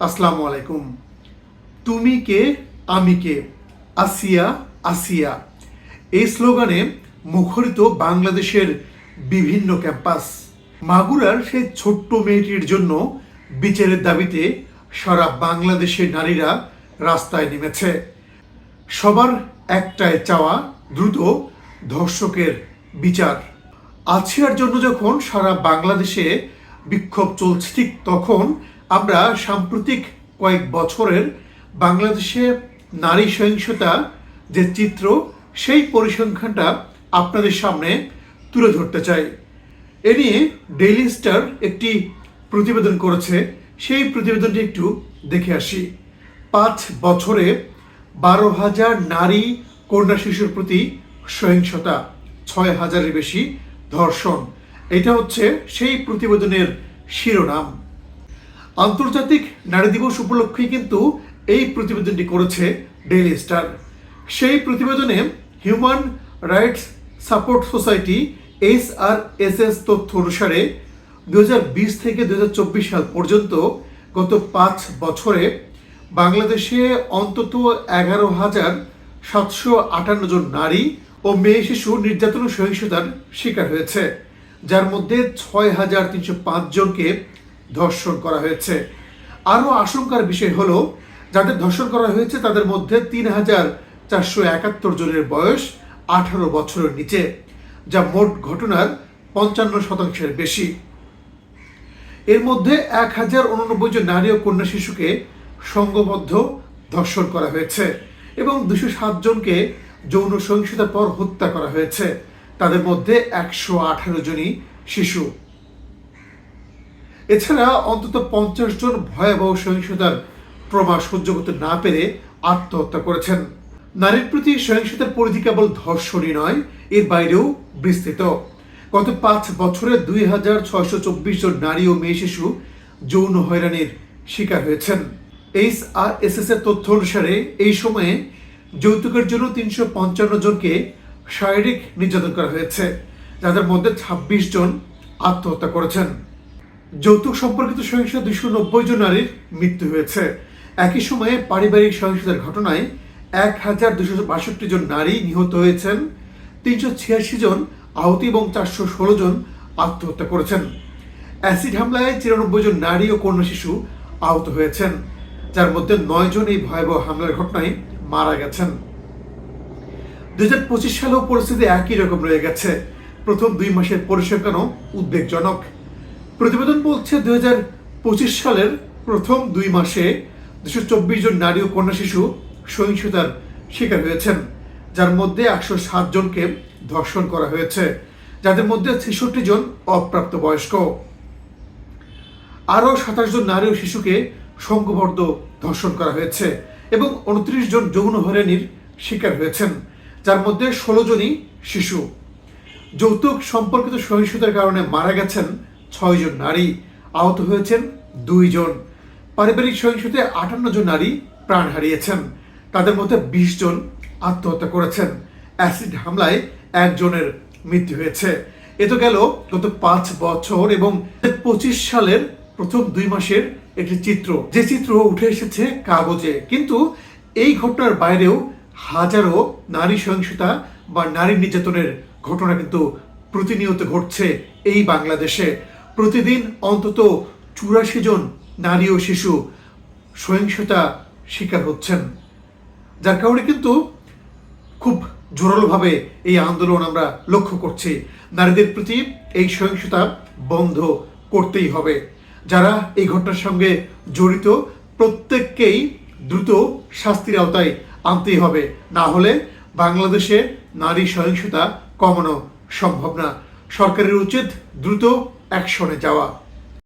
আসসালামু আলাইকুম। তুমি কে আমি কে, আসিয়া আসিয়া, এই স্লোগানে মুখরিত বাংলাদেশের বিভিন্ন ক্যাম্পাস। মাগুরার সেই ছোট্ট মেয়েটির জন্য বিচারের দাবিতে সারা বাংলাদেশের নারীরা রাস্তায় নেমেছে। সবার একটাই চাওয়া, দ্রুত ধর্ষকের বিচার। আসিয়ার জন্য যখন সারা বাংলাদেশে বিক্ষোভ চলছে, ঠিক তখন আমরা সাম্প্রতিক কয়েক বছরের বাংলাদেশে নারী সহিংসতা যে চিত্র, সেই পরিসংখ্যানটা আপনাদের সামনে তুলে ধরতে চাই। এ নিয়ে ডেইলি স্টার একটি প্রতিবেদন করেছে, সেই প্রতিবেদনটি একটু দেখে আসি। 5 বছরে 12,000 নারী কন্যা শিশুর প্রতি সহিংসতা, 6,000-এর বেশি ধর্ষণ। এটা হচ্ছে সেই প্রতিবেদনের শিরোনাম। আন্তর্জাতিক নারী দিবস উপলক্ষে কিন্তু এই প্রতিবেদনটি করেছে ডেইলি স্টার। সেই প্রতিবেদনে human rights support society HRSS তথ্য অনুসারে 2020 থেকে 2024 সাল পর্যন্ত গত 5 বছরে বাংলাদেশে অন্তত 11,758 জন নারী ও মেয়ে শিশু নির্যাতন ও সহিংসতার শিকার হয়েছে, যার মধ্যে 6,305 জনকে ধর্ষণ করা হয়েছে। আরও আশঙ্কার বিষয় হলো, যাদের ধর্ষণ করা হয়েছে তাদের মধ্যে 3,471 জনের বয়স 18 বছরের নিচে, যা মোট ঘটনার 55% বেশি। এর মধ্যে 1,089 জন নারী ও কন্যা শিশুকে সংঘবদ্ধ ধর্ষণ করা হয়েছে এবং 207 জনকে যৌন সহিংসতার পর হত্যা করা হয়েছে। তাদের মধ্যে 118 জনই শিশু। এছাড়া অন্তত 50 জন ভয়াবহ সহিংসতার ট্রমা সহ্য করতে না পেরে আত্মহত্যা করেছেন। নারীর প্রতি সহিংসতার পরিধি কেবল ধর্ষণই নয়, এর বাইরেও বিস্তৃত। গত 5 বছরে 2,624 জন নারী ও মেয়ে শিশু যৌন হয়রানির শিকার হয়েছেন। HRSS এর তথ্য অনুসারে এই সময়ে যৌতুকের জন্য 355 জনকে শারীরিক নির্যাতন করা হয়েছে, যাদের মধ্যে 26 জন আত্মহত্যা করেছেন। যৌতুক সম্পর্কিত সহিংসতা 290 জন নারীর মৃত্যু হয়েছে। একই সময়ে পারিবারিক সহিংসতার ঘটনায় 1,262 জন নারী নিহত হয়েছেন, 386 জন আহত এবং 416 জন আত্মহত্যা করেছেন। অ্যাসিড হামলায় 94 জন নারী ও কন্যা শিশু আহত হয়েছেন, যার মধ্যে 9 জন এই ভয়াবহ হামলার ঘটনায় মারা গেছেন। 2025 সালেও পরিস্থিতি একই রকম রয়ে গেছে। প্রথম 2 মাসের পরিসংখ্যানও উদ্বেগজনক। প্রতিবেদন বলছে 2025 সালের প্রথম 2 মাসে 224 জন নারী ও কন্যা শিশু সহিংসতার শিকার হয়েছেন, যার মধ্যে 107 জনকে ধর্ষণ করা হয়েছে, যাদের মধ্যে 66 জন অপ্রাপ্তবয়স্ক। আরও 27 জন নারী ও শিশুকে সংঘবদ্ধ ধর্ষণ করা হয়েছে এবং 29 জন যৌন হয়রানির শিকার হয়েছেন, যার মধ্যে 16 জনই শিশু। যৌতুক সম্পর্কিত সহিংসতার কারণে মারা গেছেন 6 জন নারী, আহত হয়েছেন 2 জন। পারিবারিক সহিংসতায় 58 জন নারী প্রাণ হারিয়েছেন, তাদের মধ্যে 20 জন আত্মহত্যা করেছেন। অ্যাসিড হামলায় 1 জনের মৃত্যু হয়েছে। এ তো গেল গত 5 বছর এবং 25 সালের প্রথম 2 মাসের একটি চিত্র, যে চিত্র উঠে এসেছে কাগজে। কিন্তু এই ঘটনার বাইরেও হাজারো নারী সহিংসতা বা নারী নির্যাতনের ঘটনা কিন্তু প্রতিনিয়ত ঘটছে এই বাংলাদেশে। প্রতিদিন অন্তত 84 জন নারী ও শিশু সহিংসতা শিকার হচ্ছেন, যার কারণে কিন্তু খুব জোরালোভাবে এই আন্দোলন আমরা লক্ষ্য করছি। নারীদের প্রতি এই সহিংসতা বন্ধ করতেই হবে। যারা এই ঘটনার সঙ্গে জড়িত প্রত্যেককেই দ্রুত শাস্তির আওতায় আনতেই হবে, না হলে বাংলাদেশে নারী সহিংসতা কমানো সম্ভব না। সরকারের উচিত দ্রুত অ্যাকশনে যাওয়া।